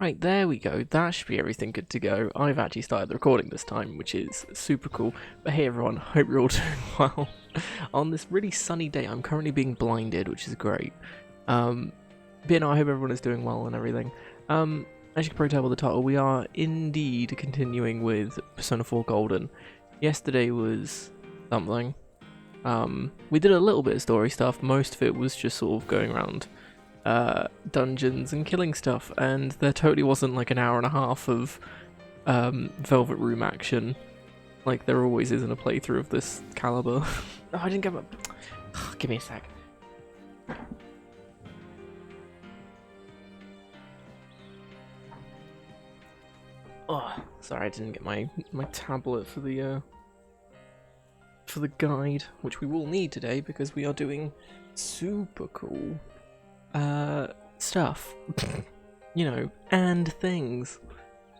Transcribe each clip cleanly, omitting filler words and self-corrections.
Right, there we go. That should be everything good to go. I've actually started the recording this time, which is super cool. But hey everyone, hope you're all doing well. On this really sunny day, I'm currently being blinded, which is great. But you know, I hope everyone is doing well and everything. As you can probably tell by the title, we are indeed continuing with Persona 4 Golden. Yesterday was something. We did a little bit of story stuff. Most of it was just sort of going around dungeons and killing stuff, and there totally wasn't like an hour and a half of Velvet Room action like there always is in a playthrough of this caliber. Oh, I didn't get my... Give me a sec. Oh, sorry, I didn't get my tablet for the guide, which we will need today because we are doing super cool stuff, you know, and things,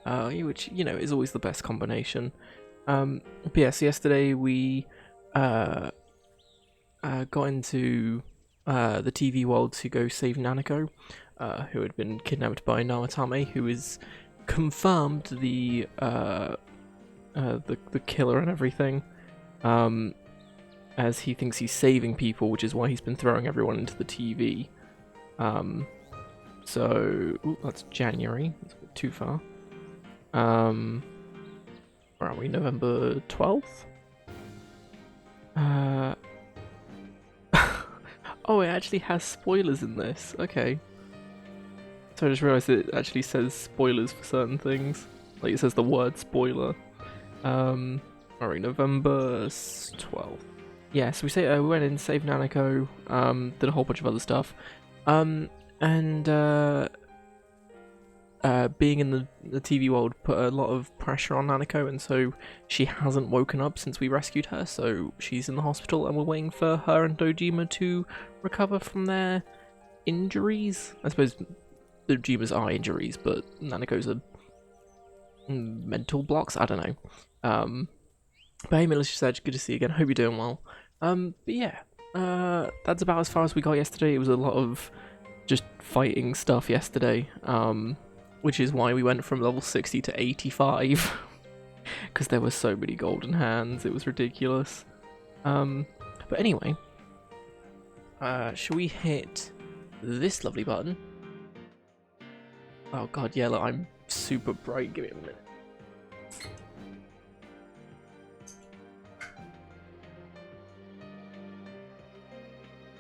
which, you know, is always the best combination. But yes, yesterday we got into the TV world to go save Nanako, who had been kidnapped by Nawatame, who is confirmed the killer and everything, as he thinks he's saving people, which is why he's been throwing everyone into the TV. So, ooh, that's January. That's a bit too far. Where are we? November 12th? Oh, it actually has spoilers in this. Okay. So I just realised it actually says spoilers for certain things. Like, it says the word spoiler. Alright, November 12th. Yeah, so we went in, saved Nanako, did a whole bunch of other stuff. Being in the TV world put a lot of pressure on Nanako, and so she hasn't woken up since we rescued her, so she's in the hospital and we're waiting for her and Dojima to recover from their injuries. I suppose Dojima's are injuries, but Nanako's are mental blocks, I don't know. But hey Militia Sedge, good to see you again, hope you're doing well. But yeah, that's about as far as we got yesterday. It was a lot of just fighting stuff yesterday, which is why we went from level 60 to 85, because there were so many golden hands, it was ridiculous. But anyway, should we hit this lovely button? Oh god, yeah, look, I'm super bright, give me a minute.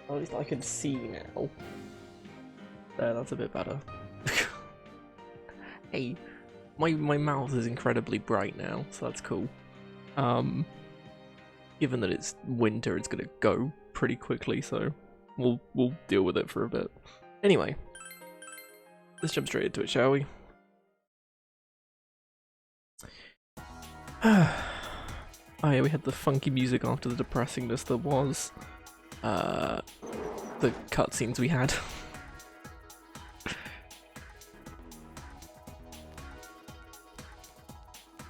At least I can see now. There, that's a bit better. Hey, my mouth is incredibly bright now, so that's cool. Given that it's winter, it's gonna go pretty quickly, so we'll deal with it for a bit. Anyway, let's jump straight into it, shall we? Oh yeah, we had the funky music after the depressingness that was the cutscenes we had.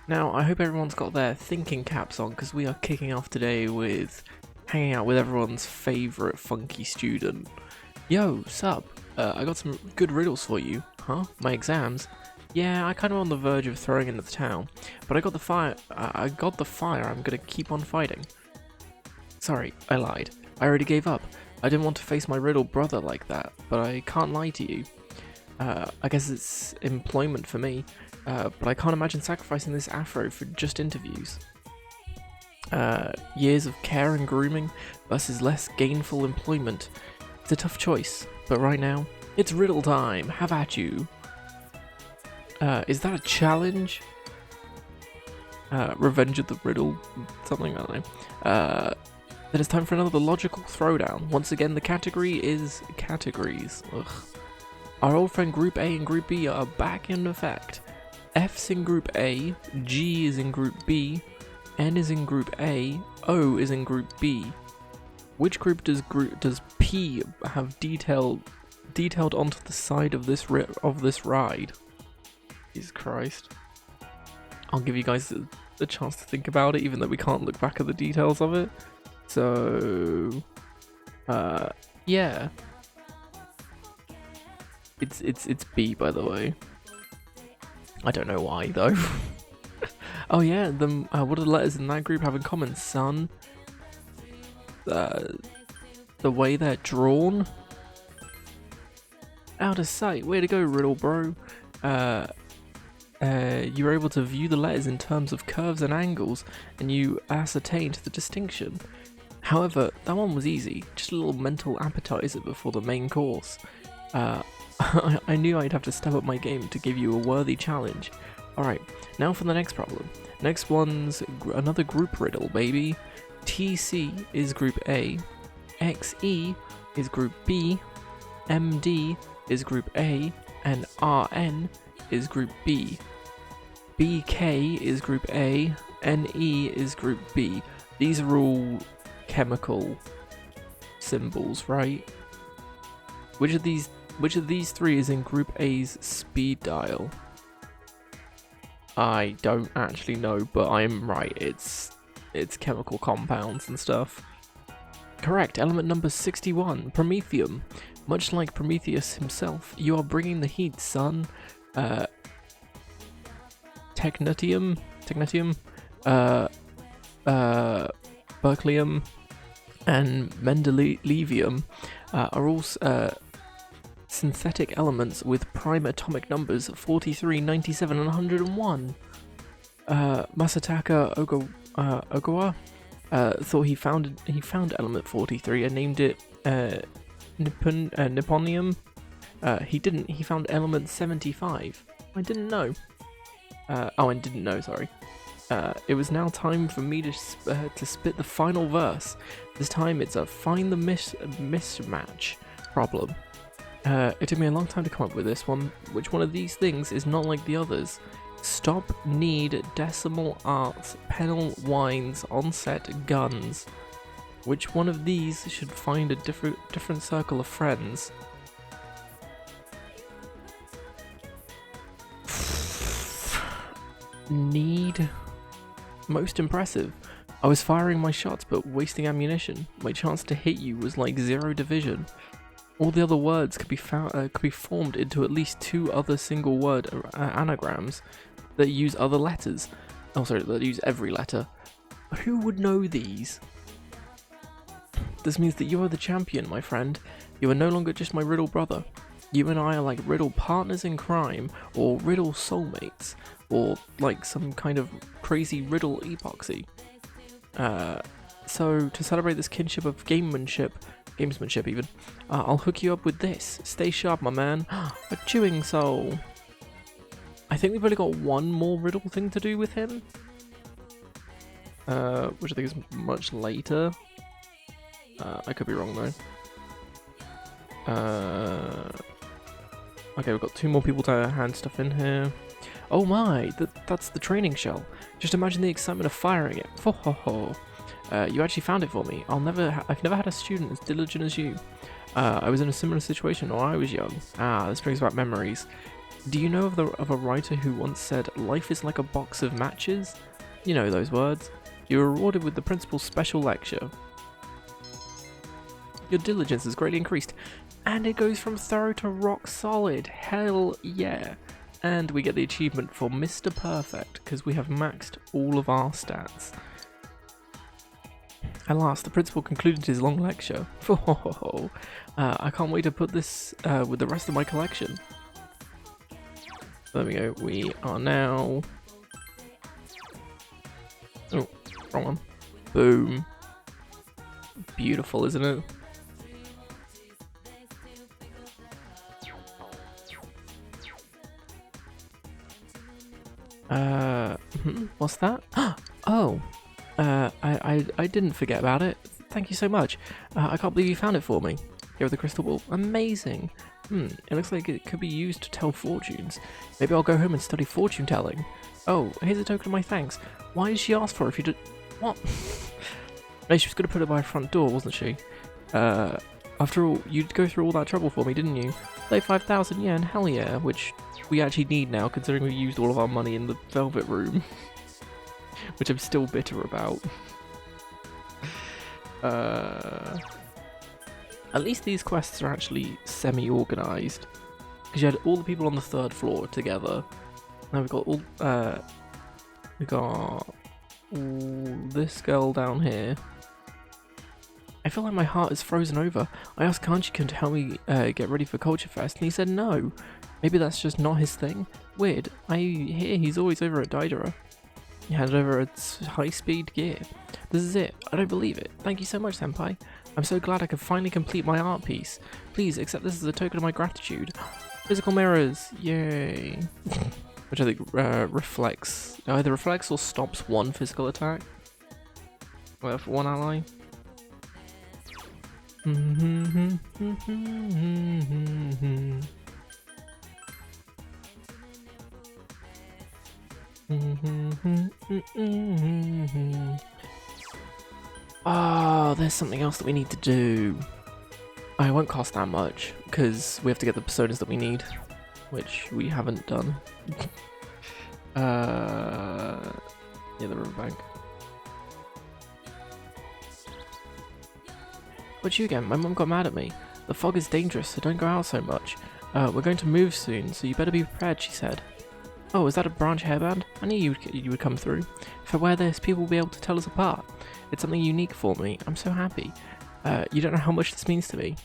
Now, I hope everyone's got their thinking caps on, because we are kicking off today with hanging out with everyone's favourite funky student. Yo, sup? I got some good riddles for you. Huh? My exams? Yeah, I kind of on the verge of throwing into the town, but I got the fire. I'm gonna keep on fighting. Sorry, I lied. I already gave up. I didn't want to face my riddle brother like that, but I can't lie to you. I guess it's employment for me. But I can't imagine sacrificing this afro for just interviews. Years of care and grooming versus less gainful employment. It's a tough choice, but right now, it's riddle time. Have at you. Is that a challenge? Revenge of the riddle? Something, I don't know. Then it's time for another logical throwdown. Once again, the category is categories. Ugh. Our old friend Group A and Group B are back in effect. F's in Group A, G is in Group B, N is in Group A, O is in Group B. Which group does P have detailed onto the side of this ride? Jesus Christ! I'll give you guys a chance to think about it, even though we can't look back at the details of it. So, yeah, it's B, by the way. I don't know why though. Oh yeah, what do the letters in that group have in common? Sun. The way they're drawn. Out of sight. Way to go, Riddle bro. You were able to view the letters in terms of curves and angles, and you ascertained the distinction. However, that one was easy, just a little mental appetizer before the main course. I knew I'd have to step up my game to give you a worthy challenge. Alright, now for the next problem. Next one's another group riddle, baby. TC is group A, XE is group B, MD is group A, and RN is group B. BK is group A, NE is group B. These are all chemical symbols, right? Which of these three is in group A's speed dial? I don't actually know, but I am right. It's chemical compounds and stuff. Correct. Element number 61, Promethium. Much like Prometheus himself, you are bringing the heat, son. Technetium, Berkelium, and Mendelevium are all synthetic elements with prime atomic numbers 43, 97, and 101. Masataka Ogawa thought he found element 43 and named it Nipponium. He didn't. He found element 75. I didn't know. Sorry. It was now time for me to spit the final verse. This time it's a find the mismatch problem. It took me a long time to come up with this one. Which one of these things is not like the others? Stop, need, decimal arts, penal wines, onset, guns. Which one of these should find a different circle of friends? Need. Most impressive. I was firing my shots but wasting ammunition. My chance to hit you was like 0 division. All the other words could be formed into at least 2 other single word anagrams that use other letters. Oh, sorry, that use every letter. Who would know these? This means that you are the champion, my friend. You are no longer just my riddle brother. You and I are like riddle partners in crime, or riddle soulmates, or like some kind of crazy riddle epoxy. So to celebrate this kinship of gamesmanship even, I'll hook you up with this. Stay sharp, my man. A chewing soul. I think we've only got one more riddle thing to do with him, which I think is much later. I could be wrong though. Okay, we've got 2 more people to hand stuff in here. Oh my, that's the training shell. Just imagine the excitement of firing it. Ho ho ho. You actually found it for me. I've never had a student as diligent as you. I was in a similar situation when I was young. This brings back memories. Do you know of a writer who once said, "Life is like a box of matches"? You know those words. You were rewarded with the principal's special lecture. Your diligence is greatly increased, and it goes from thorough to rock solid. Hell yeah! And we get the achievement for Mr. Perfect because we have maxed all of our stats. At last, the principal concluded his long lecture. I can't wait to put this with the rest of my collection. There we go. We are now. Oh, wrong one. Boom. Beautiful, isn't it? What's that? Oh, I didn't forget about it. Thank you so much. I can't believe you found it for me. Here with the crystal ball. Amazing. It looks like it could be used to tell fortunes. Maybe I'll go home and study fortune telling. Oh, here's a token of my thanks. Why did she ask for it if you did? What? No, she was going to put it by her front door, wasn't she? After all, you'd go through all that trouble for me, didn't you? Say 5,000 yen, hell yeah, which we actually need now, considering we used all of our money in the Velvet Room. Which I'm still bitter about. At least these quests are actually semi-organised. Because you had all the people on the 3rd floor together. Now we've got all, we got this girl down here. I feel like my heart is frozen over. I asked Kanji-kun to help me get ready for Culture Fest, and he said no. Maybe that's just not his thing. Weird. I hear he's always over at Daidara. He handed over its high-speed gear. This is it. I don't believe it. Thank you so much, Senpai. I'm so glad I could finally complete my art piece. Please accept this as a token of my gratitude. Physical mirrors. Yay. Which I think reflects, either reflects or stops one physical attack. Well, for one ally. Oh, there's something else that we need to do. Oh, it won't cost that much because we have to get the personas that we need, which we haven't done. Yeah, the riverbank. What's you again? My mum got mad at me. The fog is dangerous, so don't go out so much. We're going to move soon, so you better be prepared, she said. Oh, is that a branch hairband? I knew you would come through. If I wear this, people will be able to tell us apart. It's something unique for me. I'm so happy. You don't know how much this means to me.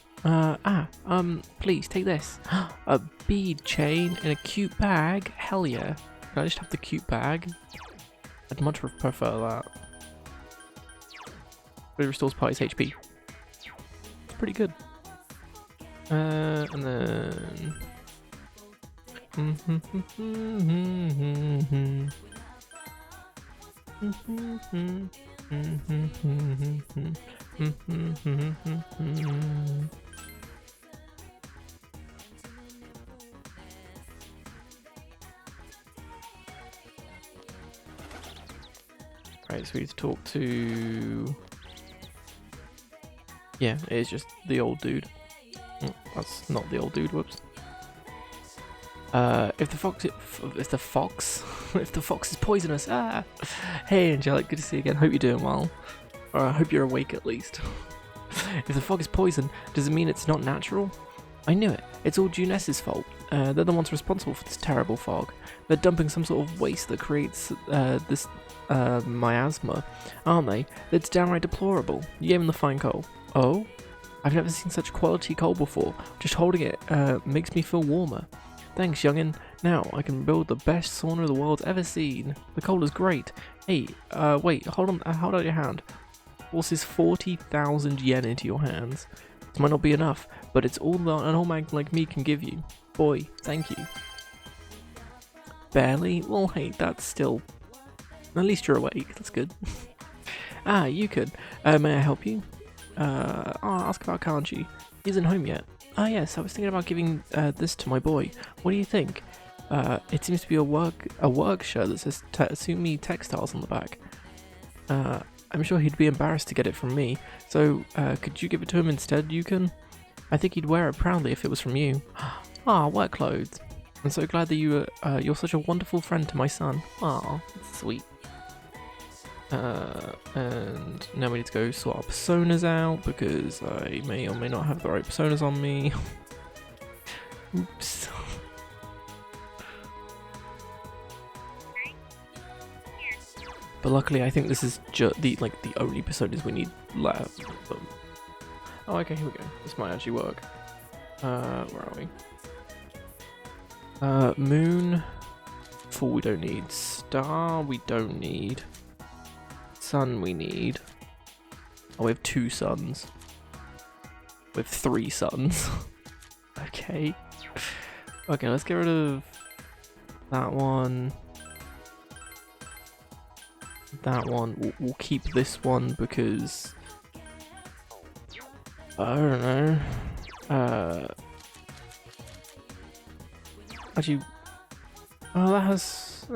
Please, take this. A bead chain in a cute bag? Hell yeah. Can I just have the cute bag? I'd much prefer that. But it restores party's HP. It's pretty good. And then... Right, so we need to talk to... Yeah, it is just the old dude. Oh, that's not the old dude, whoops. If the fox is poisonous, Hey Angelic, good to see you again, hope you're doing well. Or I hope you're awake at least. If the fog is poison, does it mean it's not natural? I knew it, it's all Juness's fault. They're the ones responsible for this terrible fog. They're dumping some sort of waste that creates this miasma, aren't they? It's downright deplorable. You gave them the fine coal. Oh? I've never seen such quality coal before. Just holding it makes me feel warmer. Thanks, youngin. Now I can build the best sauna the world's ever seen. The coal is great. Hey, wait, hold on, hold out your hand. Forces 40,000 yen into your hands. This might not be enough, but it's all that an old man like me can give you. Boy, thank you. Barely? Well, hey, that's still... At least you're awake, that's good. You could. May I help you? I'll ask about Kanji. He isn't home yet. Yes, I was thinking about giving this to my boy. What do you think? It seems to be a work shirt that says Tatsumi Textiles on the back. I'm sure he'd be embarrassed to get it from me, so could you give it to him instead, Yukon? I think he'd wear it proudly if it was from you. Work clothes. I'm so glad that you're such a wonderful friend to my son. That's sweet. And now we need to go sort our personas out because I may or may not have the right personas on me. Oops. But luckily, I think this is just the only personas we need left. Oh, okay, here we go. This might actually work. Where are we? Moon. Full we don't need. Star we don't need. Sun we need. Oh, we have 2 suns. We have 3 suns. Okay. Okay, let's get rid of that one. That one. We'll keep this one because I don't know. Actually, oh, that has.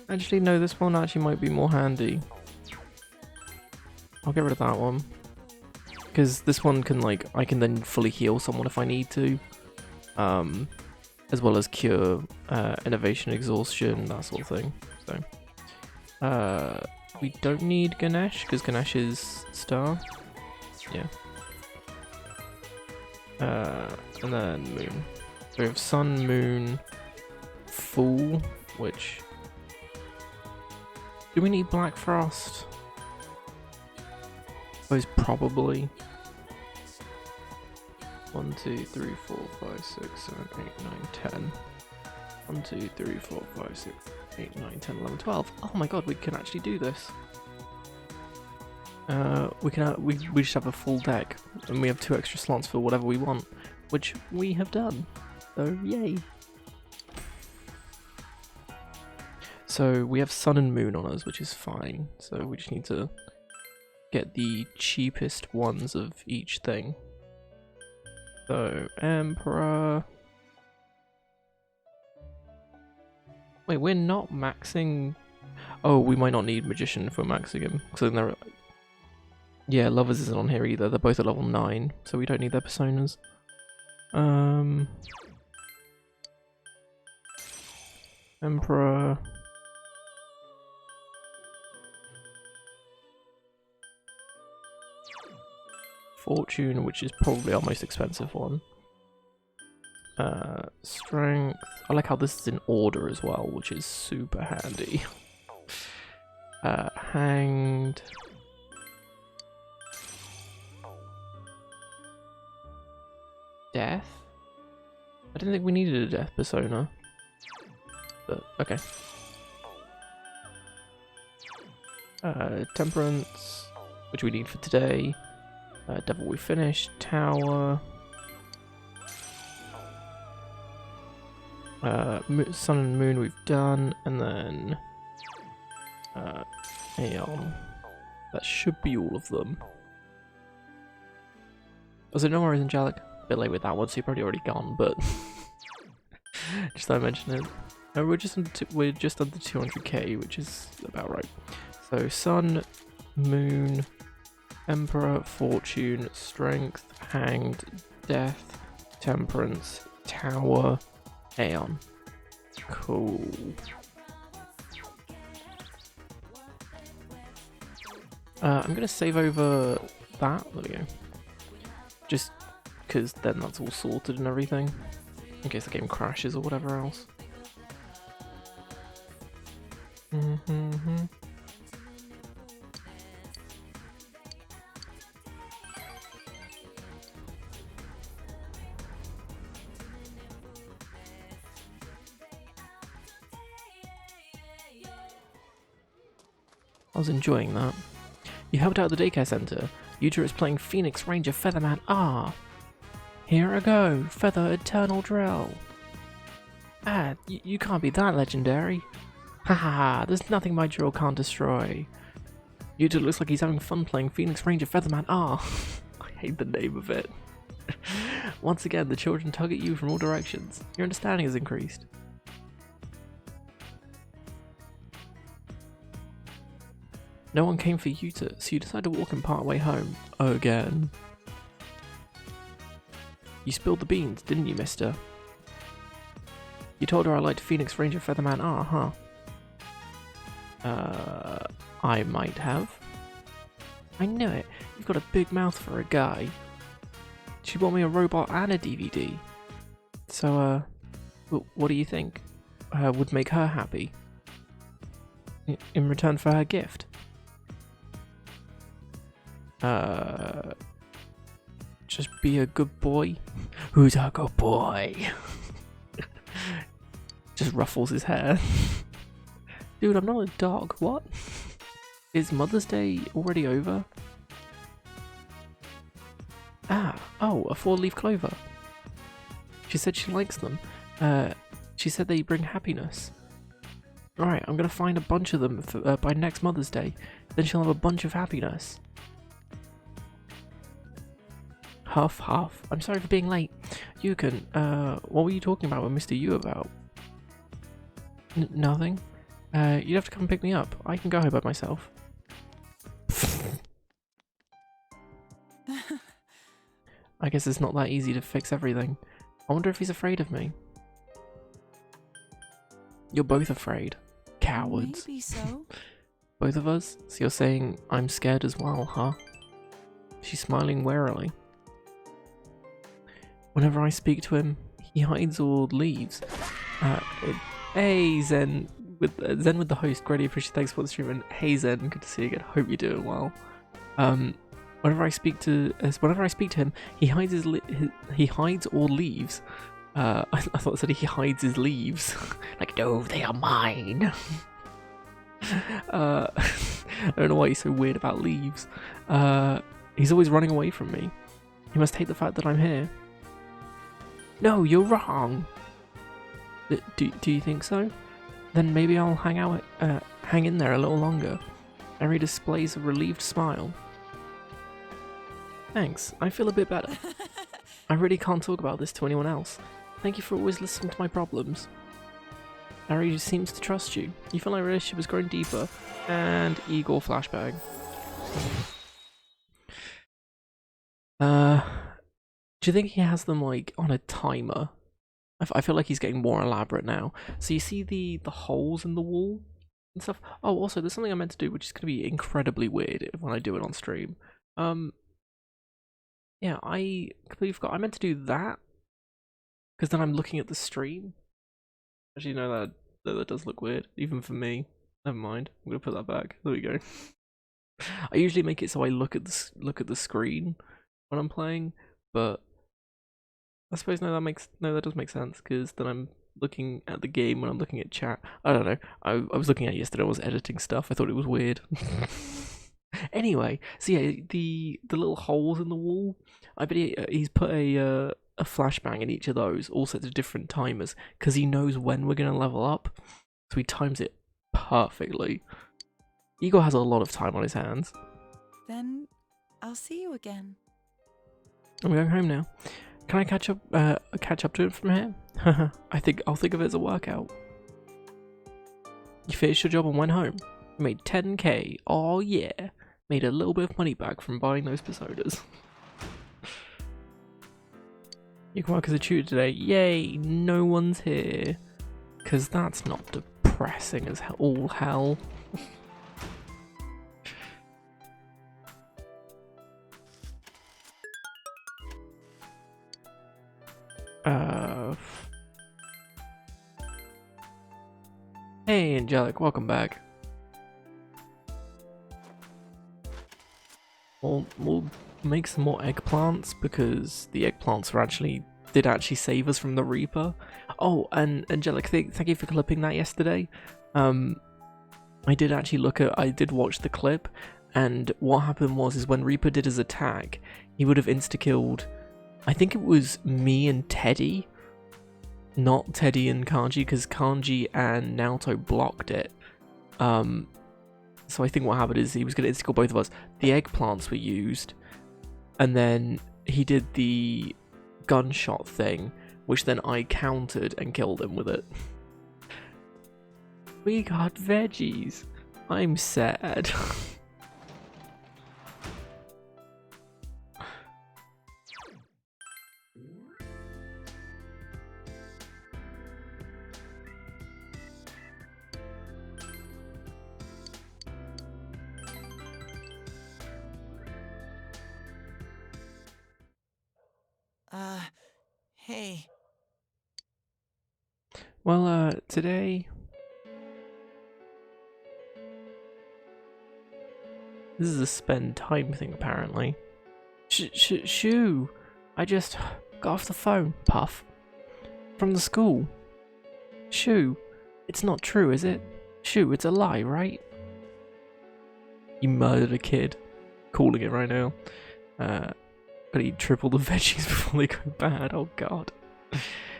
Actually, no, this one actually might be more handy. I'll get rid of that one. Because this one can, I can then fully heal someone if I need to. As well as cure innovation, exhaustion, that sort of thing. So, we don't need Ganesh, because Ganesh is star. Yeah. And then Moon. We have Sun, Moon, Fool, which... Do we need Black Frost? I suppose probably. 1, 2, 3, 4, 5, 6, 7, 8, 9, 10. 1, 2, 3, 4, 5, 6, 8, 9, 10, 11, 12. Oh my god, we can actually do this. We just have a full deck, and we have 2 extra slots for whatever we want, which we have done. So yay! So we have Sun and Moon on us, which is fine. So we just need to get the cheapest ones of each thing. So Emperor. Wait, we're not maxing. Oh, we might not need Magician if we're maxing him. So then there. Yeah, Lovers isn't on here either. They're both at level 9, so we don't need their personas. Emperor. Fortune, which is probably our most expensive one. Strength. I like how this is in order as well, which is super handy. Hanged. Death? I didn't think we needed a death persona. But, okay. Temperance, which we need for today. Devil we finished. Tower. Sun and Moon we've done. And then... Aeon. That should be all of them. Was it No Worries Angelic? A bit late with that one, so you're probably already gone, but... just thought I mentioned it. No, we're just under 200k, which is about right. So Sun, Moon, Emperor, Fortune, Strength, Hanged, Death, Temperance, Tower, Aeon. Cool. I'm gonna save over that. There we go. Just because then that's all sorted and everything, in case the game crashes or whatever else. I was enjoying that. You helped out the daycare center. Yuta is playing Phoenix Ranger Featherman R. Here I go, Feather Eternal Drill. Ah, you can't be that legendary. Haha, there's nothing my drill can't destroy. Yuta looks like he's having fun playing Phoenix Ranger Featherman R. I hate the name of it. Once again, the children tug at you from all directions. Your understanding has increased. No one came for Yuta, so you decided to walk him part way home. Again. You spilled the beans, didn't you, mister? You told her I liked Phoenix Ranger Featherman R, huh? I might have. I knew it. You've got a big mouth for a guy. She bought me a robot and a DVD. So, what do you think? Would make her happy? In return for her gift? Just be a good boy. Who's a good boy? Just ruffles his hair. Dude, I'm not a dog. What? Is Mother's Day already over? Ah, oh, a 4-leaf clover. She said she likes them. She said they bring happiness. Alright, I'm gonna find a bunch of them for, by next Mother's Day. Then she'll have a bunch of happiness. Huff, huff. I'm sorry for being late. You can, what were you talking about with Mr. Yu about? Nothing. You'd have to come pick me up. I can go home by myself. I guess it's not that easy to fix everything. I wonder if he's afraid of me. You're both afraid. Cowards. Maybe so. Both of us? So you're saying I'm scared as well, huh? She's smiling warily. Whenever I speak to him, He hides or leaves. Uh, hey Zen with the host. Greatly appreciate. Thanks for the stream. And hey Zen, good to see you again. Hope you're doing well. Whenever I speak to him, he hides he hides or leaves. I thought it said he hides his leaves. Like, no, they are mine. I don't know why he's so weird about leaves. He's always running away from me. He must hate the fact that I'm here. No, you're wrong. Do you think so? Then maybe I'll hang in there a little longer. Eri displays a relieved smile. Thanks, I feel a bit better. I really can't talk about this to anyone else. Thank you for always listening to my problems. Eri seems to trust you. You feel like our relationship has grown deeper. And Igor flashbang. Do you think he has them like on a timer? I feel like he's getting more elaborate now. So you see the holes in the wall and stuff. Oh, also there's something I meant to do, which is going to be incredibly weird when I do it on stream. Yeah, I completely forgot. I meant to do that because then I'm looking at the stream. Actually, no, that does look weird, even for me. Never mind. I'm gonna put that back. There we go. I usually make it so I look at the screen when I'm playing, but I suppose that does make sense because then I'm looking at the game when I'm looking at chat. I don't know. I was looking at it yesterday. I was editing stuff. I thought it was weird. Anyway, so yeah, the little holes in the wall. I bet he's put a flashbang in each of those, all set to different timers, because he knows when we're gonna level up. So he times it perfectly. Igor has a lot of time on his hands. Then I'll see you again. I'm going home now. Can I catch up to it from here? I'll think of it as a workout. You finished your job and went home. You made 10k. Oh yeah. Made a little bit of money back from buying those Pasodas. You can work as a tutor today. Yay, no one's here. Cause that's not depressing as all hell. Hey Angelic, welcome back. We'll make some more eggplants because the eggplants did actually save us from the Reaper. Oh, and Angelic, thank you for clipping that yesterday. I did watch the clip, and what happened was when Reaper did his attack, he would have insta-killed, I think it was me and Teddy, not Teddy and Kanji, because Kanji and Naoto blocked it. So I think what happened is he was going to insta-kill both of us. The eggplants were used, and then he did the gunshot thing, which then I countered and killed him with it. We got veggies. I'm sad. Hey. Well, today... This is a spend time thing, apparently. Shoo! I just got off the phone, Puff. From the school. Shoo! It's not true, is it? Shoo, it's a lie, right? You murdered a kid. Calling it right now. Gotta eat triple the veggies before they go bad, oh god.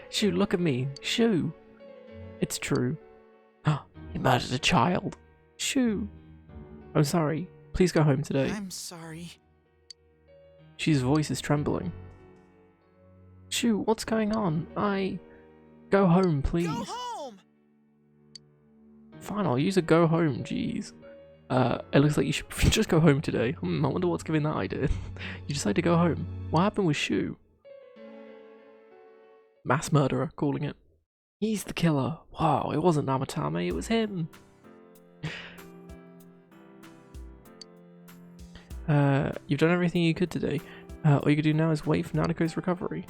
Shoo, look at me. Shoo! It's true. You murdered a child. Shoo! I'm sorry. Please go home today. I'm sorry. She's voice is trembling. Shoo, what's going on? Go home, please. Go home! Fine, I'll use a go home, jeez. It looks like you should just go home today. I wonder what's giving that idea. You decide to go home. What happened with Shoo? Mass murderer, calling it. He's the killer. Wow, it wasn't Namatame, it was him. You've done everything you could today. All you can do now is wait for Nadeko's recovery.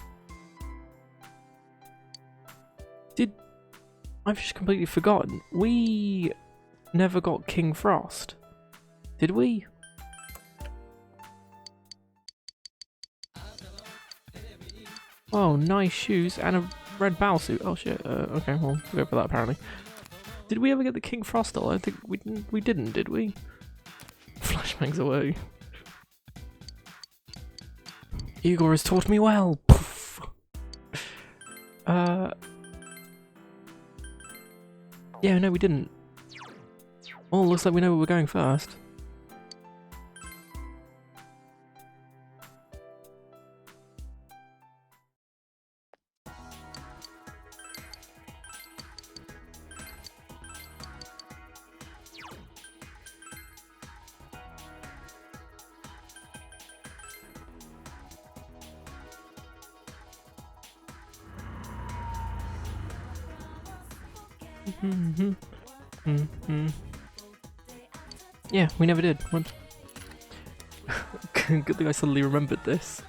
I've just completely forgotten. We never got King Frost. Did we? Oh, nice shoes and a red battle suit. Oh shit. Okay, well, we'll go for that apparently. Did we ever get the King Frost doll? I think we didn't, did we? Flashbangs away. Igor has taught me well. Poof. Yeah, no, we didn't. Oh, looks like we know where we're going first. Yeah, we never did. What? Good thing I suddenly remembered this.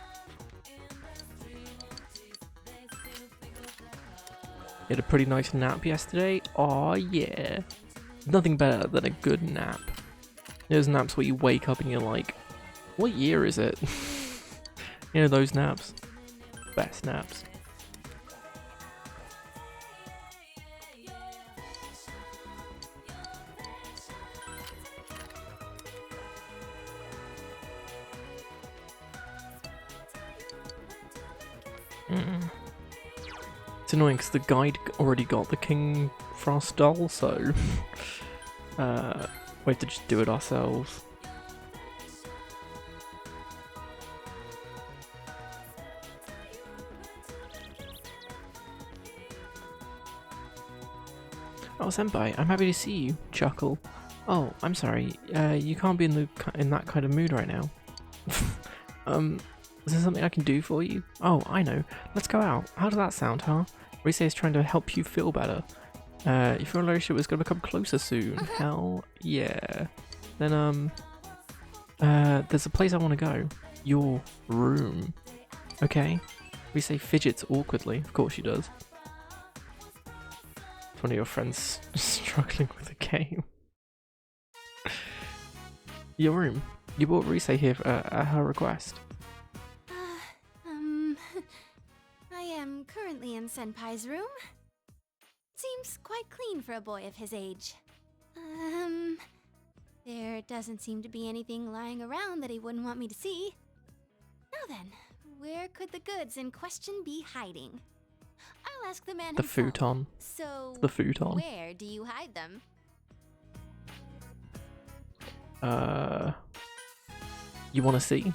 You had a pretty nice nap yesterday. Aw, yeah. Nothing better than a good nap. Those naps where you wake up and you're like, what year is it? You know, those naps. Best naps. It's annoying because the guide already got the King Frost doll, so we have to just do it ourselves. Oh, Senpai, I'm happy to see you. Chuckle. Oh, I'm sorry. You can't be in that kind of mood right now. Is there something I can do for you? Oh, I know. Let's go out. How does that sound, huh? Rise is trying to help you feel better. If your relationship is going to become closer soon. Hell yeah. Then, there's a place I want to go. Your room. Okay? Rise fidgets awkwardly. Of course she does. It's one of your friends struggling with a game. Your room. You brought Rise here at her request. I am currently in Senpai's room. Seems quite clean for a boy of his age. There doesn't seem to be anything lying around that he wouldn't want me to see. Now then, where could the goods in question be hiding? I'll ask the man The himself. futon. So, The futon. where do you hide them? You want to see?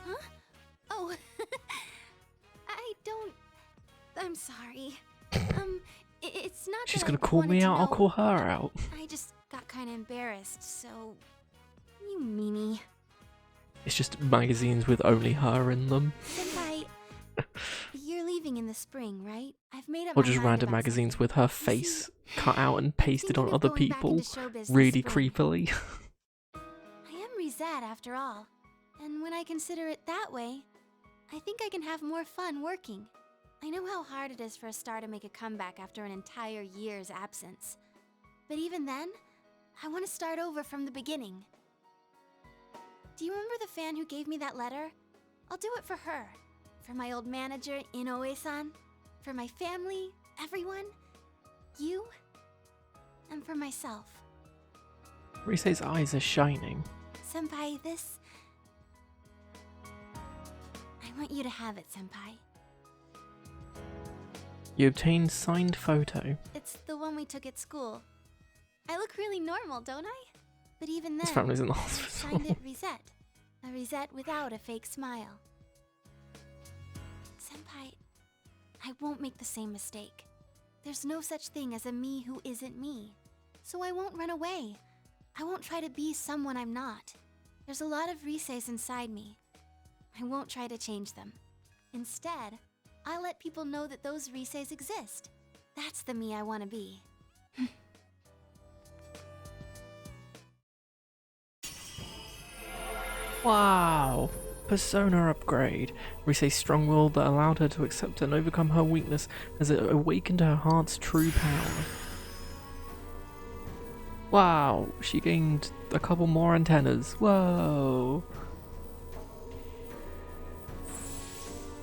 Huh? Oh, I don't... I'm sorry. It's not She's that gonna I call wanted me to out, I'll know. call her out. I just got kind of embarrassed, so... You meanie. It's just magazines with only her in them. Senpai, you're leaving in the spring, right? I've made up Or my just mind random about magazines something. with her You face see, cut out and I'm pasted on thinking of other going back people into show business really spring. creepily. I am Rizette after all, and when I consider it that way, I think I can have more fun working. I know how hard it is for a star to make a comeback after an entire year's absence. But even then, I want to start over from the beginning. Do you remember the fan who gave me that letter? I'll do it for her. For my old manager, Inoue-san. For my family, everyone. You. And for myself. Rise's eyes are shining. Senpai, this... I want you to have it, Senpai. You obtained signed photo. It's the one we took at school. I look really normal, don't I? But even His then, family's in the I hospital. signed it Rizette. A Rizette without a fake smile. Senpai, I won't make the same mistake. There's no such thing as a me who isn't me. So I won't run away. I won't try to be someone I'm not. There's a lot of Riseis inside me. I won't try to change them. Instead, I'll let people know that those Riseis exist. That's the me I want to be. Wow. Persona upgrade. Rise's strong will that allowed her to accept and overcome her weakness as it awakened her heart's true power. Wow, she gained a couple more antennas. Whoa.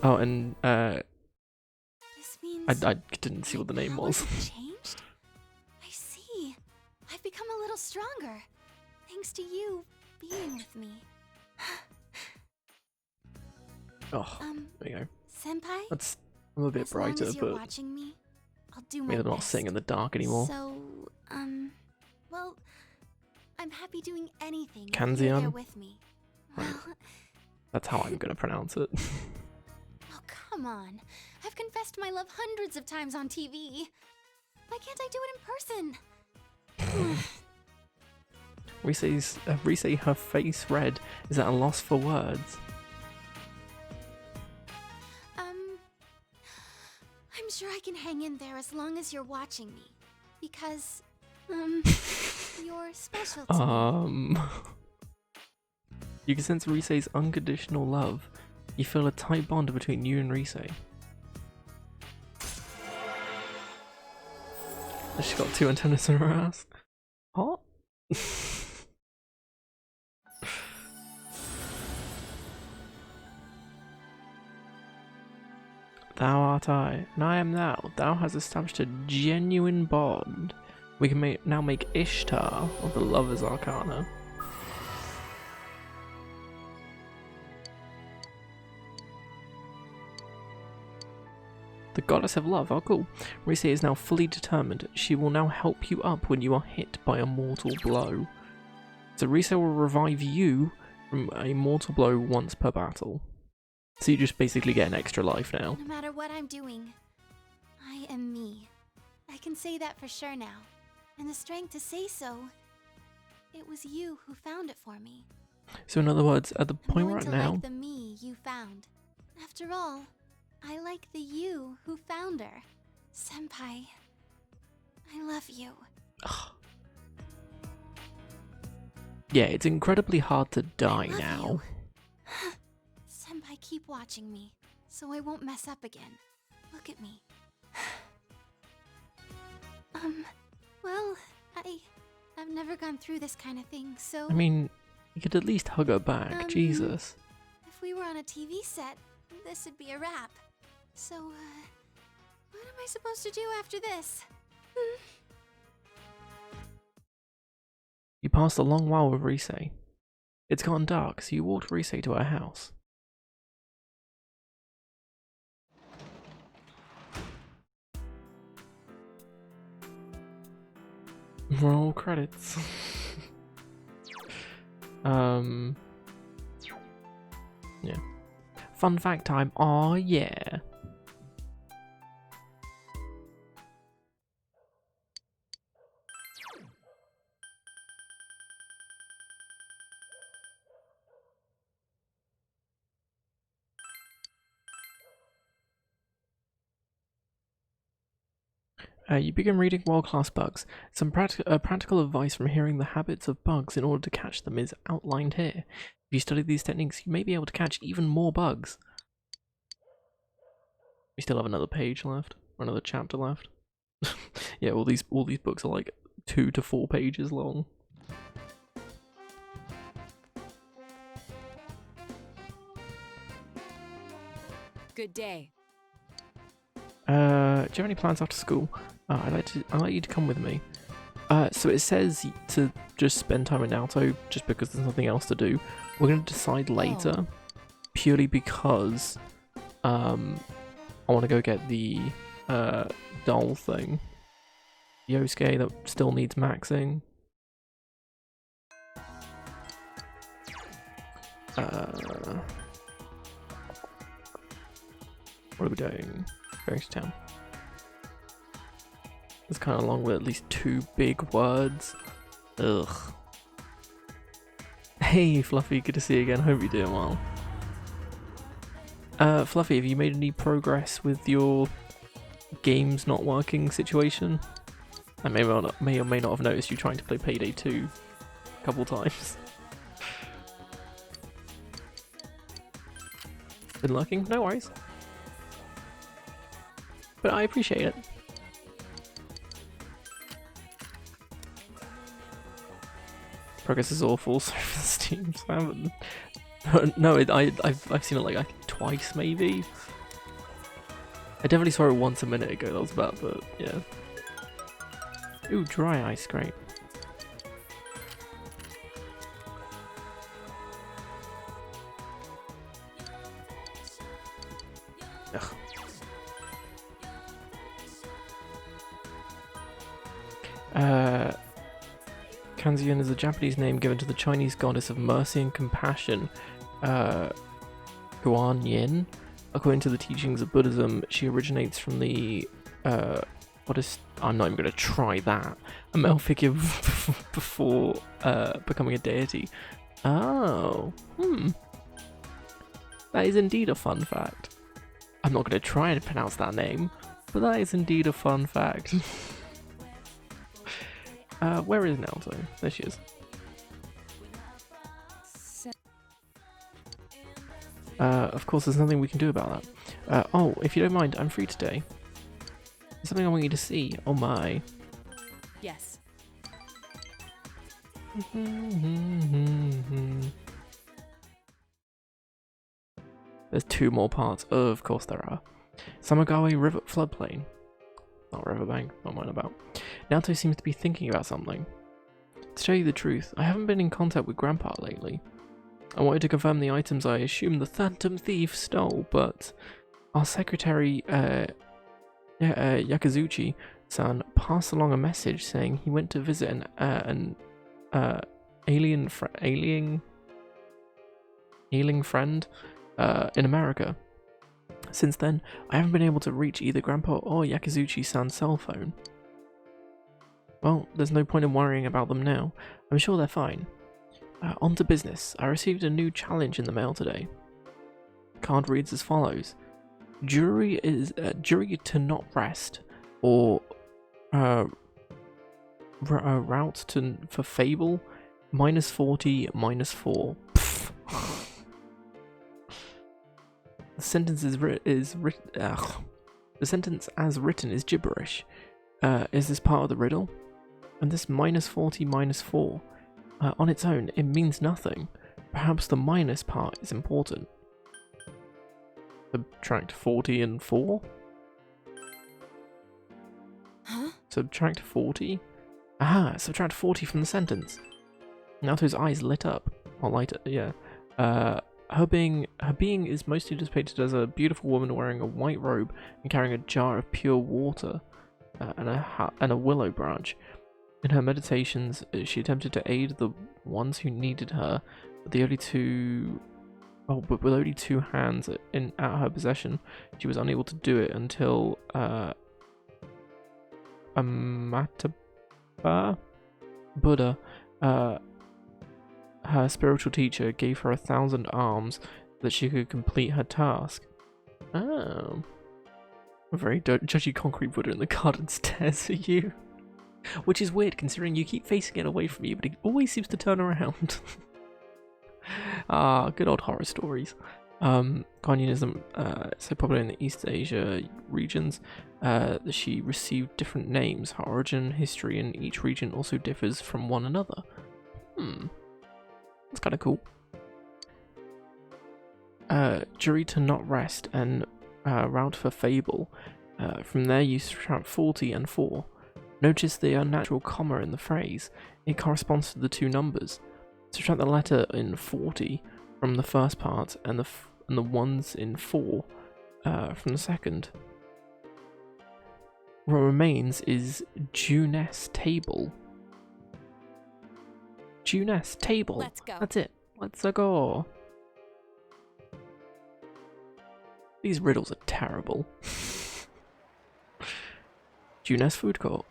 Oh, and This means I didn't see what the name was. powers have changed? I see. I've become a little stronger. Thanks to you being with me. Oh, there you go. Senpai? That's a little bit As long brighter, as you're but watching me, I'll do my maybe they're not best. sitting in the dark anymore. So, well, I'm happy doing anything if Kanzeon? you're there with me. Right. Well, That's how I'm gonna pronounce it. oh, come on. I've confessed my love hundreds of times on TV. Why can't I do it in person? Rise, her face red, is at a loss for words. I'm sure I can hang in there as long as you're watching me. Because, you're special to me. You can sense Rise's unconditional love. You feel a tight bond between you and Rise. She's got 2 antennas in her ass. Hot? Thou art I, and I am thou. Thou hast established a genuine bond. We can now make Ishtar of the Lover's Arcana. The Goddess of Love, oh cool. Rise is now fully determined. She will now help you up when you are hit by a mortal blow. So Rise will revive you from a mortal blow once per battle. So you just basically get an extra life now. No matter what I'm doing, I am me. I can say that for sure now. And the strength to say so, it was you who found it for me. So in other words, at the I'm point going right to now... like the me you found. After all, I like the you who found her. Senpai, I love you. Yeah, it's incredibly hard to die love now. you. Senpai, keep watching me, so I won't mess up again. Look at me. Well, I've never gone through this kind of thing, so... I mean, you could at least hug her back, Jesus. If we were on a TV set, this would be a wrap. So, what am I supposed to do after this? You passed a long while with Rise. It's gotten dark, so you walked Rise to her house. Roll credits. Yeah. Fun fact time. Aw, yeah. You begin reading World-Class Bugs. Some practical advice from hearing the habits of bugs in order to catch them is outlined here. If you study these techniques, you may be able to catch even more bugs. We still have another page left, or another chapter left. Yeah, all these books are like 2 to 4 pages long. Good day. Do you have any plans after school? I'd like you to come with me. So it says to just spend time in Naoto, just because there's nothing else to do. We're gonna decide later, purely because I want to go get the doll thing, Yosuke, that still needs maxing. What are we doing? Going to town. It's kind of long with at least 2 big words. Ugh. Hey Fluffy, good to see you again. Hope you're doing well. Fluffy, have you made any progress with your games not working situation? I may or may not have noticed you trying to play Payday 2 a couple times. Been lurking? No worries. But I appreciate it. Progress is awful, sorry for the Steam spam. No, I've seen it like twice maybe. I definitely saw it once a minute ago, that was bad, but yeah. Ooh, dry ice, great. Ugh. Kanzian is a Japanese name given to the Chinese goddess of mercy and compassion, Guanyin. According to the teachings of Buddhism, she originates from the, I'm not even going to try that, a male figure before becoming a deity. Oh, that is indeed a fun fact. I'm not going to try and pronounce that name, but that is indeed a fun fact. Where is Naoto? There she is. Of course, there's nothing we can do about that. Oh, if you don't mind, I'm free today. There's something I want you to see. Oh my. Yes. There's 2 more parts. Of course there are. Samagawa River floodplain. Not riverbank, not mine about. Naoto seems to be thinking about something. To tell you the truth, I haven't been in contact with Grandpa lately. I wanted to confirm the items I assume the Phantom Thief stole, but our secretary, Yakazuchi-san, passed along a message saying he went to visit an ailing friend in America. Since then, I haven't been able to reach either Grandpa or Yakazuchi-san's cell phone. Well, there's no point in worrying about them now. I'm sure they're fine. On to business. I received a new challenge in the mail today. Card reads as follows: jury to not rest, or route for fable, -40, -4. The sentence the sentence as written is gibberish. Is this part of the riddle? And this -40, -4. On its own, it means nothing. Perhaps the minus part is important. Subtract 40 and 4? Huh? Subtract 40? Aha! Subtract 40 from the sentence. Naoto's eyes lit up. Or lighter, yeah. Her being is mostly depicted as a beautiful woman wearing a white robe and carrying a jar of pure water and a willow branch. In her meditations, she attempted to aid the ones who needed her, but with only 2 hands at her possession, she was unable to do it until Amataba Buddha, her spiritual teacher, gave her 1,000 arms so that she could complete her task. Oh. A very judgy concrete Buddha in the garden stares at you. Which is weird considering you keep facing it away from you, but it always seems to turn around. Good old horror stories. Communism, so popular in the East Asia regions, that she received different names. Her origin, history in each region also differs from one another. That's kind of cool. Jury to not rest and route for fable. From there you subtract 40 and 4. Notice the unnatural comma in the phrase. It corresponds to the 2 numbers. Subtract the letter in 40 from the first part and the ones in 4 from the second. What remains is Juness table. Juness table. Let's go. That's it. Let's go. These riddles are terrible. Juness food court.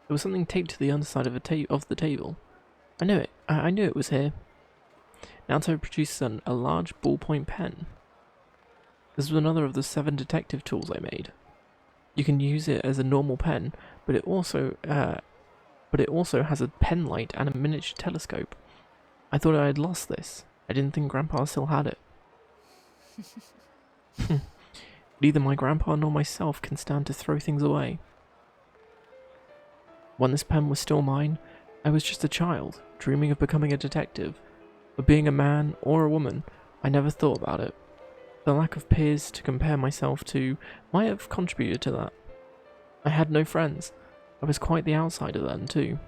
There was something taped to the underside of the table. I knew it. I knew it was here. Naoto produces a large ballpoint pen. This was another of the 7 detective tools I made. You can use it as a normal pen, but it also has a pen light and a miniature telescope. I thought I had lost this. I didn't think Grandpa still had it. Neither my grandpa nor myself can stand to throw things away. When this pen was still mine, I was just a child, dreaming of becoming a detective. But being a man or a woman, I never thought about it. The lack of peers to compare myself to might have contributed to that. I had no friends. I was quite the outsider then, too.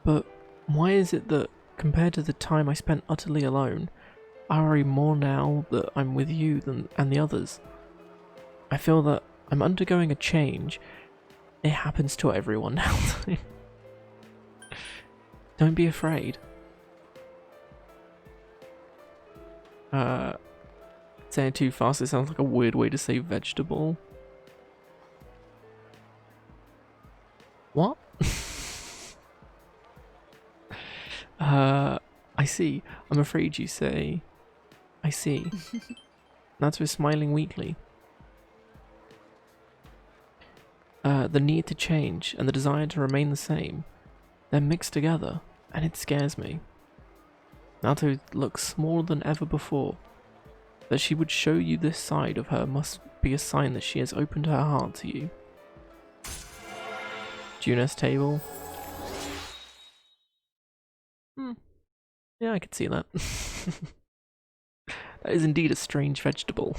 But why is it that, compared to the time I spent utterly alone, I worry more now that I'm with you and the others? I feel that I'm undergoing a change. It happens to everyone now. Don't be afraid. Saying it too fast, it sounds like a weird way to say vegetable. What? I see. I'm afraid you say. I see. That's with smiling weakly. The need to change and the desire to remain the same, they're mixed together, and it scares me. Nato looks smaller than ever before. That she would show you this side of her must be a sign that she has opened her heart to you. Junes table. Yeah, I could see that. That is indeed a strange vegetable.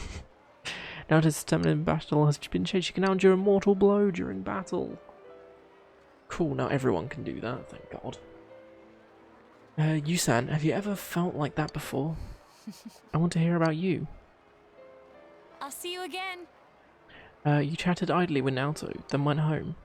Now it is stamina in battle has been changed. She can now endure a mortal blow during battle. Cool, now everyone can do that, thank God. Yusan, have you ever felt like that before? I want to hear about you. I'll see you again. You chatted idly with Naoto, then went home.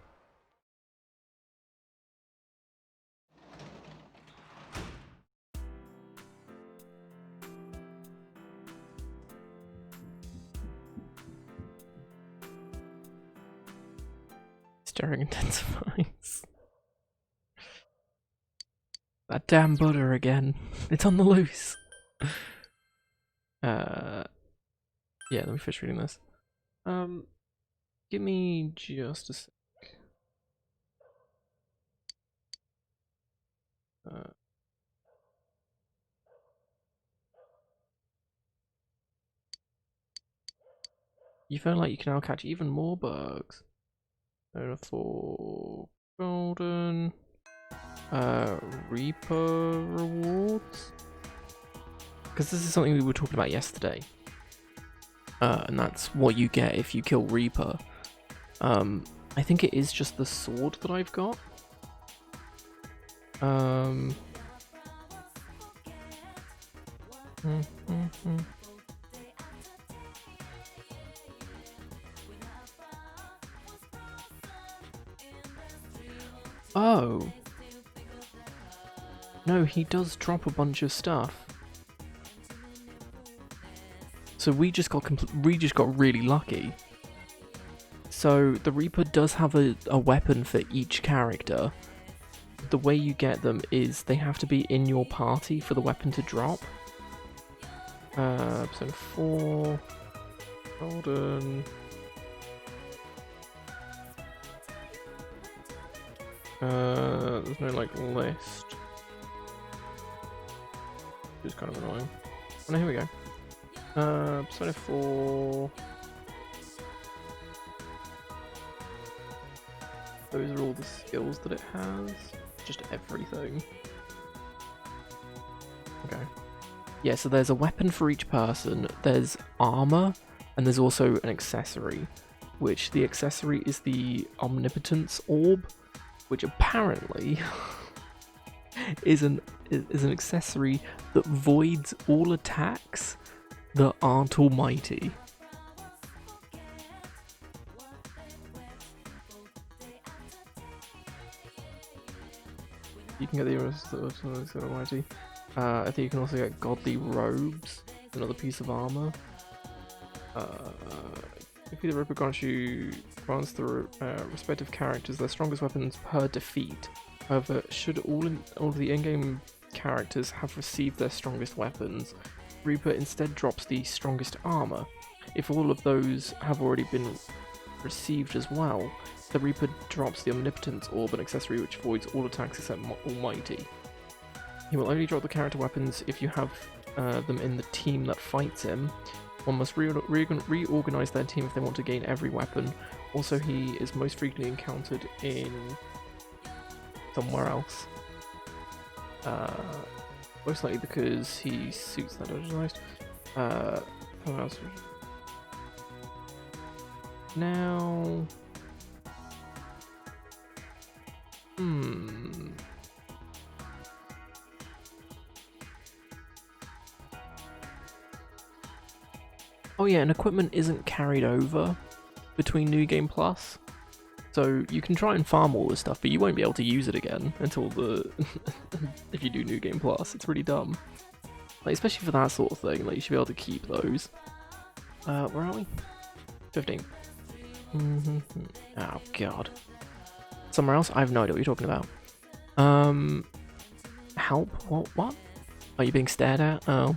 Staring intensifies. That damn butter again. It's on the loose. Yeah, let me finish reading this. Give me just a sec. You feel like you can now catch even more bugs. For golden Reaper rewards, because this is something we were talking about yesterday, and that's what you get if you kill Reaper. I think it is just the sword that I've got. Oh. No, he does drop a bunch of stuff. So we just got really lucky. So the Reaper does have a weapon for each character. The way you get them is they have to be in your party for the weapon to drop. Episode 4. Golden. There's no like list. Which is kind of annoying. Oh no, here we go. Episode 4. Those are all the skills that it has. Just everything. Okay. Yeah, so there's a weapon for each person, there's armor, and there's also an accessory. Which the accessory is the Omnipotence Orb, which apparently is an accessory that voids all attacks that aren't almighty. You can get the almighty. I think you can also get godly robes, another piece of armor. If the Ripper grants the respective characters their strongest weapons per defeat. However, should all of the in-game characters have received their strongest weapons, Reaper instead drops the strongest armor. If all of those have already been received as well, the Reaper drops the Omnipotence Orb, an accessory which voids all attacks except Almighty. He will only drop the character weapons if you have them in the team that fights him. One must reorganize their team if they want to gain every weapon. Also, he is most frequently encountered in somewhere else. Most likely because he suits that organized. What else? Now, oh yeah, and equipment isn't carried over between New Game Plus. So you can try and farm all this stuff, but you won't be able to use it again until the if you do New Game Plus. It's really dumb. Like, especially for that sort of thing, like you should be able to keep those. Where are we? 15. Oh god. Somewhere else? I have no idea what you're talking about. Help? What? Are you being stared at? Oh.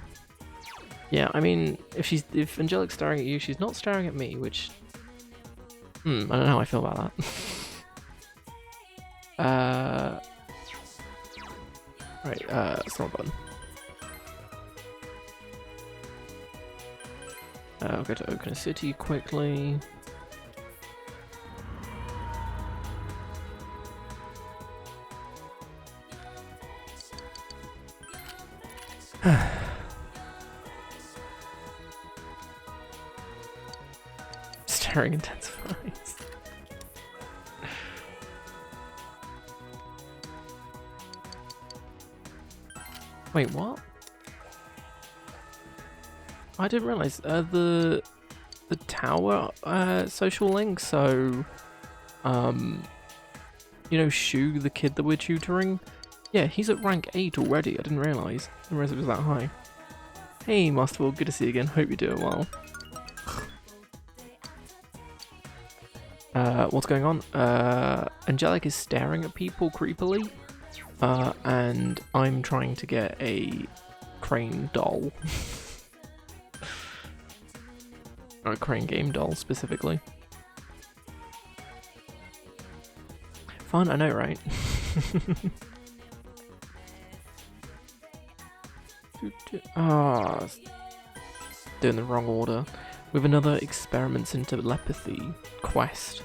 Yeah, I mean, if Angelic's staring at you, she's not staring at me, which I don't know how I feel about that. Right, small button. I'll go to Oakland City quickly. Staring intensifies. Wait, what? I didn't realize the tower social link. So, you know, Shu, the kid that we're tutoring. Yeah, he's at rank 8 already. I didn't realize. I didn't realize it was that high. Hey, Masterful, good to see you again. Hope you're doing well. What's going on? Angelic is staring at people creepily, and I'm trying to get a crane doll. Or a crane game doll, specifically. Fun, I know, right? Ah, doing the wrong order. With another experiments in telepathy quest.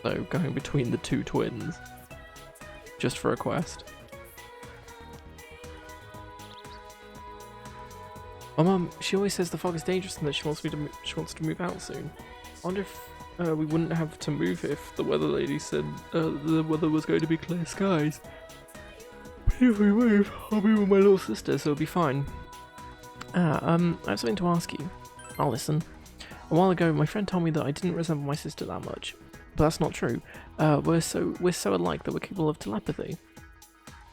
So going between the two twins. Just for a quest. My mum, she always says the fog is dangerous and that she wants to move out soon. I wonder if we wouldn't have to move if the weather lady said the weather was going to be clear skies. But if we move, I'll be with my little sister, so it'll be fine. I have something to ask you. I'll listen. A while ago, my friend told me that I didn't resemble my sister that much, but that's not true. We're so alike that we're capable of telepathy.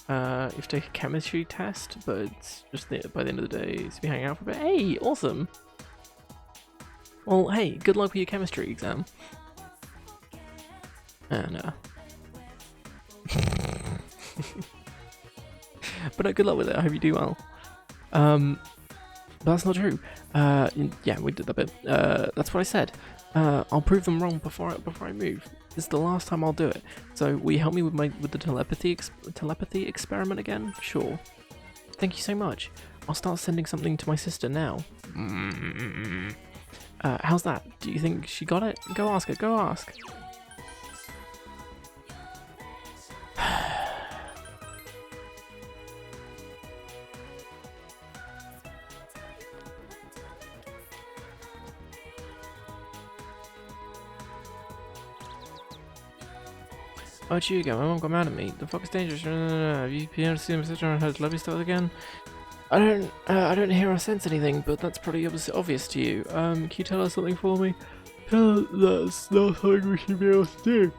You have to take a chemistry test, but it's just by the end of the day, it's be hanging out for a bit. Hey, awesome! Well, hey, good luck with your chemistry exam. No. But no, good luck with it. I hope you do well. But that's not true. Yeah, we did that bit. That's what I said. I'll prove them wrong before I move. This is the last time I'll do it. So will you help me with the telepathy experiment again? Sure. Thank you so much. I'll start sending something to my sister now. How's that? Do you think she got it? Go ask her. Go ask. Oh, it's you again. My mom got mad at me. The fuck is dangerous? No. Have you been able to see my sister and her lovely stuff again? I don't hear or sense anything, but that's probably obvious to you. Can you tell her something for me? Tell her that's not something we should be able to do,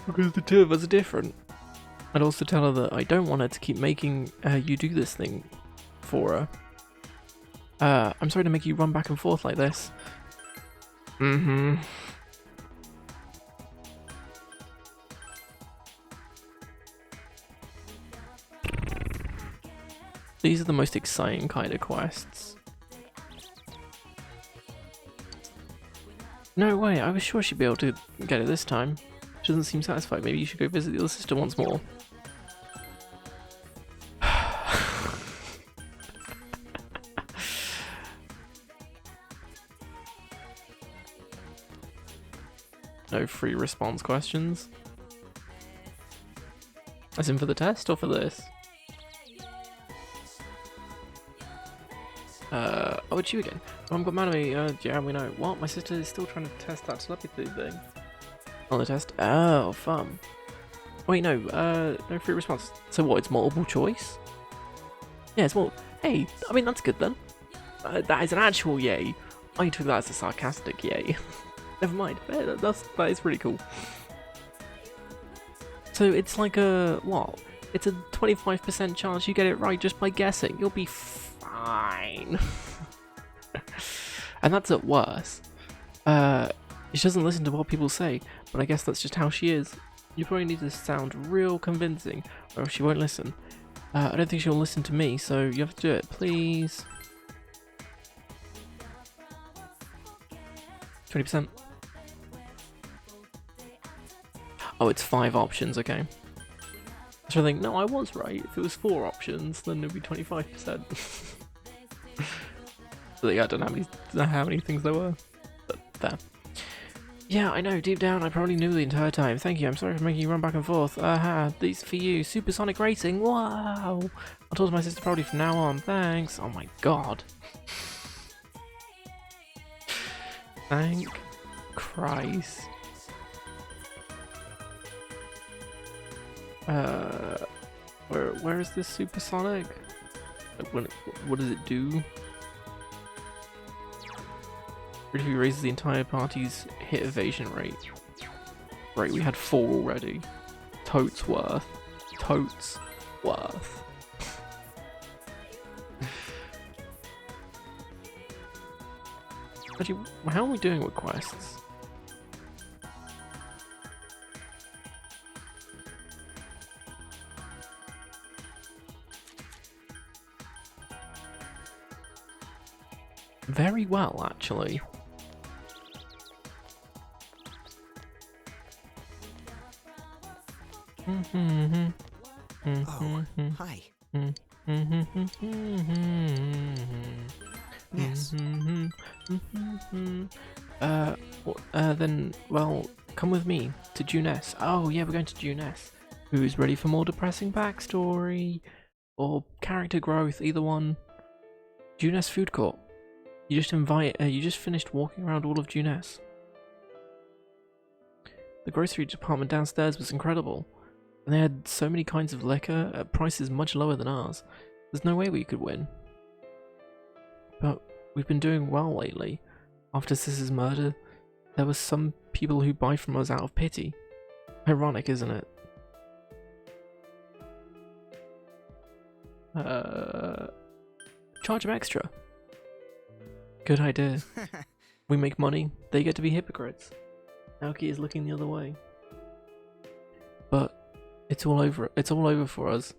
because the two of us are different. I'd also tell her that I don't want her to keep making you do this thing for her. I'm sorry to make you run back and forth like this. These are the most exciting kind of quests. No way, I was sure she'd be able to get it this time. She doesn't seem satisfied. Maybe you should go visit the other sister once more. No free response questions. As in for the test or for this? Oh, it's you again. Mom got mad at me. Yeah, we know. What? My sister is still trying to test that telepathy thing. On the test? Oh, fun. Wait, no. No free response. So what? It's multiple choice? Yeah, it's more. Hey, I mean, that's good then. That is an actual yay. I took that as a sarcastic yay. Never mind. Yeah, that is pretty cool. So it's like a what? It's a 25% chance you get it right just by guessing. You'll be fine. And that's at worst. She doesn't listen to what people say, but I guess that's just how she is. You probably need to sound real convincing, or else she won't listen. I don't think she'll listen to me, so you have to do it, please. 20%. Oh, it's 5 options, okay. So I think, no, I was right. If it was 4 options, then it would be 25%. So yeah, I don't know how many things there were, but there. Yeah, I know, deep down I probably knew the entire time. Thank you, I'm sorry for making you run back and forth. These for you. Supersonic racing, wow! I'll talk to my sister probably from now on, thanks. Oh my god. Thank Christ. Where is this supersonic? Like, what does it do? Briefly raises the entire party's hit evasion rate. Right, we had 4 already. Totes worth. Totes worth. Actually, how are we doing with quests? Very well, actually. Oh, hi. Yes. Then, well, come with me to Juness. Oh, yeah, we're going to Juness. Who's ready for more depressing backstory? Or character growth, either one. Juness Food Court. You just finished walking around all of Juness. The grocery department downstairs was incredible. And they had so many kinds of liquor at prices much lower than ours. There's no way we could win. But we've been doing well lately. After Sis's murder, there were some people who buy from us out of pity. Ironic, isn't it? Charge them extra. Good idea. We make money, they get to be hypocrites. Naoki is looking the other way. But it's all over for us.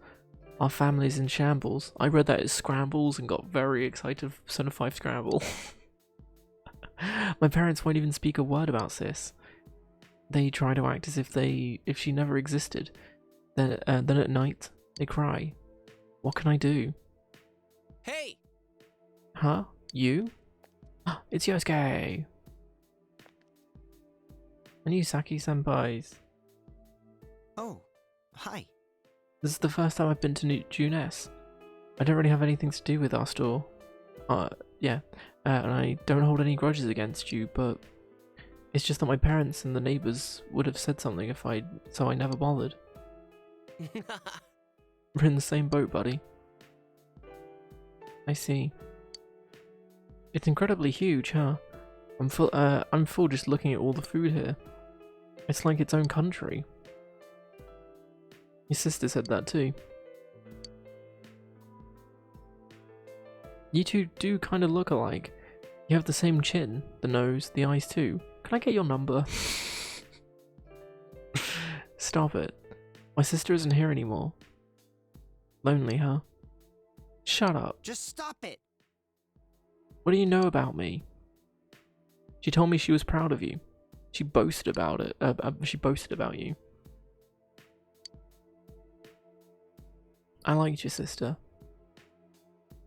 Our family's in shambles. I read that as scrambles and got very excited for Persona 5 Scramble. My parents won't even speak a word about Sis. They try to act as if she never existed. Then at night, they cry. What can I do? Hey! Huh? You? It's Yosuke! And you Saki-senpais. Oh, hi. This is the first time I've been to Juness. I don't really have anything to do with our store. Yeah. And I don't hold any grudges against you, but it's just that my parents and the neighbors would have said something so I never bothered. We're in the same boat, buddy. I see. It's incredibly huge, huh? I'm full just looking at all the food here. It's like its own country. Your sister said that too. You two do kind of look alike. You have the same chin, the nose, the eyes too. Can I get your number? Stop it. My sister isn't here anymore. Lonely, huh? Shut up. Just stop it. What do you know about me? She told me she was proud of you. She boasted about it. She boasted about you. I liked your sister.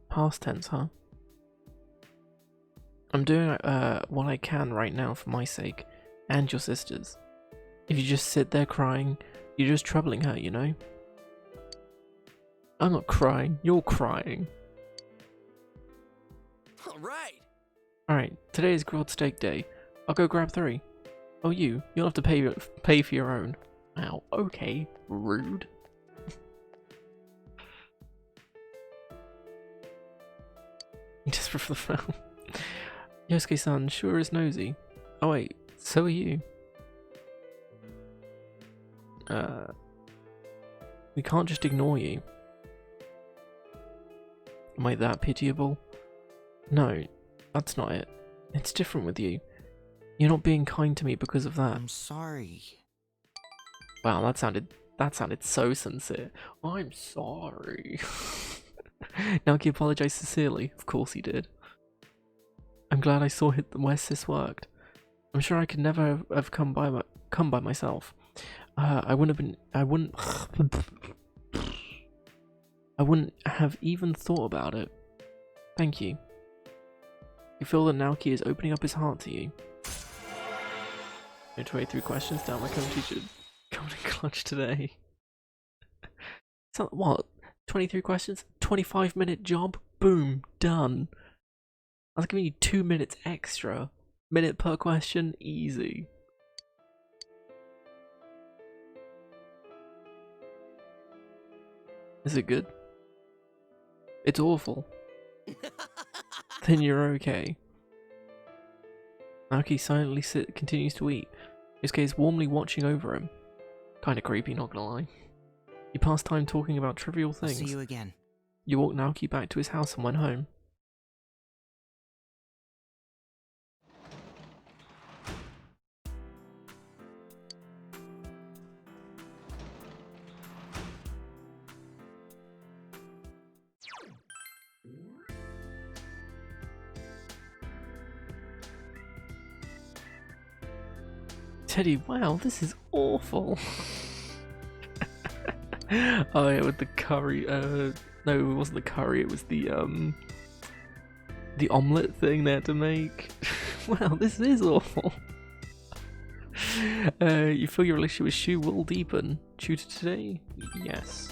Past tense, huh? I'm doing what I can right now for my sake. and your sisters. If you just sit there crying, you're just troubling her, you know? I'm not crying, you're crying. Alright! Alright, today is grilled steak day. I'll go grab 3. Oh, you'll have to pay for your own. Ow, okay, rude. Just for the film. Yosuke-san sure is nosy. Oh wait, so are you. We can't just ignore you. Am I that pitiable? No, that's not it. It's different with you. You're not being kind to me because of that. I'm sorry. Wow, that sounded so sincere. I'm sorry. Naoki apologized sincerely. Of course he did. I'm glad I saw where sis worked. I'm sure I could never have come by myself. I wouldn't have even thought about it. Thank you. You feel that Naoki is opening up his heart to you. 23 questions down. My coach teacher coming in clutch today. So what? 23 questions? 25-minute job? Boom, done. I was giving you 2 minutes extra. Minute per question, easy. Is it good? It's awful. Then you're okay. Naoki silently continues to eat. Yosuke is warmly watching over him. Kinda creepy, not gonna lie. You pass time talking about trivial things. See you again. You walked Naoki back to his house and went home. Teddy, wow, this is awful. Oh yeah, with the curry, no, it wasn't the curry, it was the omelette thing they had to make. Wow, this is awful. You feel your relationship with Shu will deepen. Tutor today? Yes.